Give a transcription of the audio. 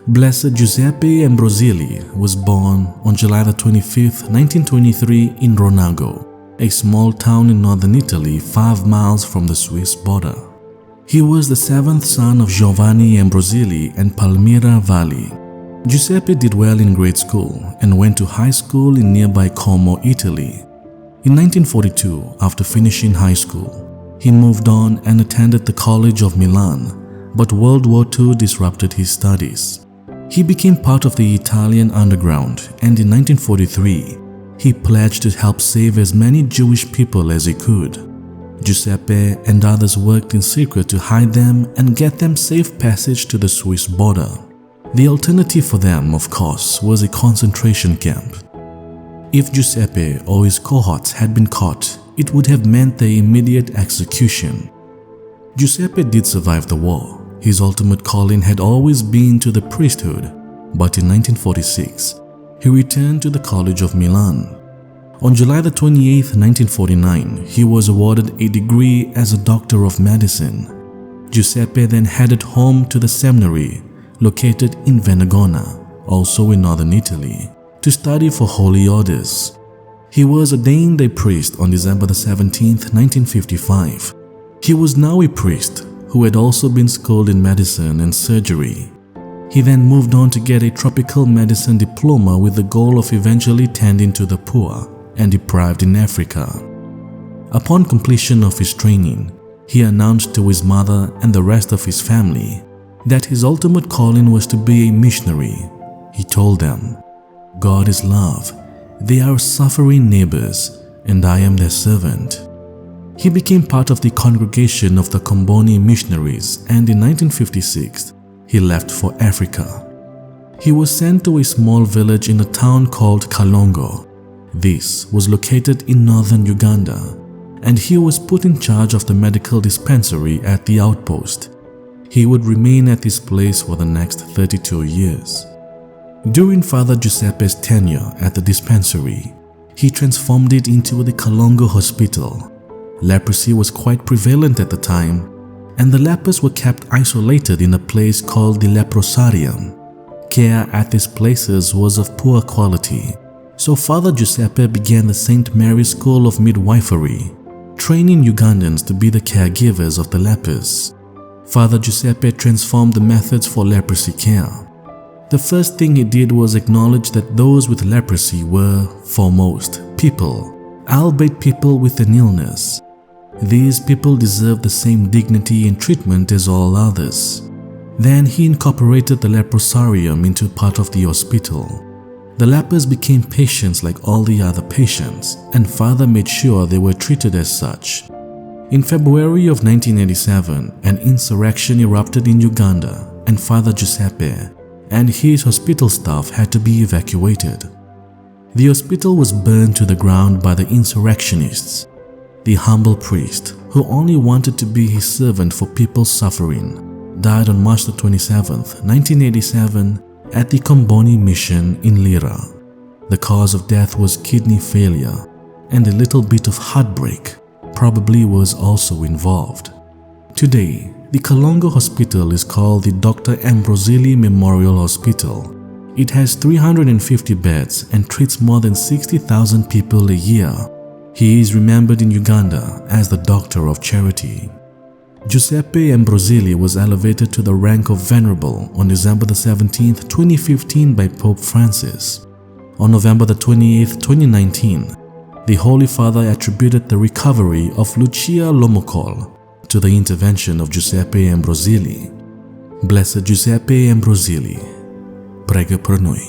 Blessed Giuseppe Ambrosoli was born on July 25, 1923 in Ronago, a small town in northern Italy 5 miles from the Swiss border. He was the 7th son of Giovanni Ambrosoli and Palmira Valli. Giuseppe did well in grade school and went to high school in nearby Como, Italy. In 1942, after finishing high school, he moved on and attended the College of Milan, but World War II disrupted his studies. He became part of the Italian underground, and in 1943, he pledged to help save as many Jewish people as he could. Giuseppe and others worked in secret to hide them and get them safe passage to the Swiss border. The alternative for them, of course, was a concentration camp. If Giuseppe or his cohorts had been caught, it would have meant their immediate execution. Giuseppe did survive the war. His ultimate calling had always been to the priesthood, but in 1946, he returned to the College of Milan. On July 28, 1949, he was awarded a degree as a Doctor of Medicine. Giuseppe then headed home to the seminary located in Venagona, also in northern Italy, to study for holy orders. He was ordained a priest on December 17, 1955. He was now a priest who had also been schooled in medicine and surgery. He then moved on to get a tropical medicine diploma with the goal of eventually tending to the poor and deprived in Africa. Upon completion of his training, he announced to his mother and the rest of his family that his ultimate calling was to be a missionary. He told them, "God is love. They are suffering neighbors, and I am their servant." He became part of the congregation of the Comboni Missionaries, and in 1956, he left for Africa. He was sent to a small village in a town called Kalongo. This was located in northern Uganda, and he was put in charge of the medical dispensary at the outpost. He would remain at this place for the next 32 years. During Father Giuseppe's tenure at the dispensary, he transformed it into the Kalongo Hospital. Leprosy was quite prevalent at the time, and the lepers were kept isolated in a place called the Leprosarium. Care at these places was of poor quality, so Father Giuseppe began the St. Mary's School of Midwifery, training Ugandans to be the caregivers of the lepers. Father Giuseppe transformed the methods for leprosy care. The first thing he did was acknowledge that those with leprosy were, foremost, people, albeit people with an illness. These people deserve the same dignity and treatment as all others. Then he incorporated the leprosarium into part of the hospital. The lepers became patients like all the other patients, and Father made sure they were treated as such. In February of 1987, an insurrection erupted in Uganda, and Father Giuseppe and his hospital staff had to be evacuated. The hospital was burned to the ground by the insurrectionists. The humble priest, who only wanted to be his servant for people suffering, died on March 27, 1987 at the Comboni Mission in Lira. The cause of death was kidney failure, and a little bit of heartbreak probably was also involved. Today, the Kalongo Hospital is called the Dr. Ambrosoli Memorial Hospital. It has 350 beds and treats more than 60,000 people a year. He is remembered in Uganda as the Doctor of Charity. Giuseppe Ambrosoli was elevated to the rank of Venerable on December 17, 2015 by Pope Francis. On November 28, 2019, the Holy Father attributed the recovery of Lucia Lomocol to the intervention of Giuseppe Ambrosoli. Blessed Giuseppe Ambrosoli, prega per noi.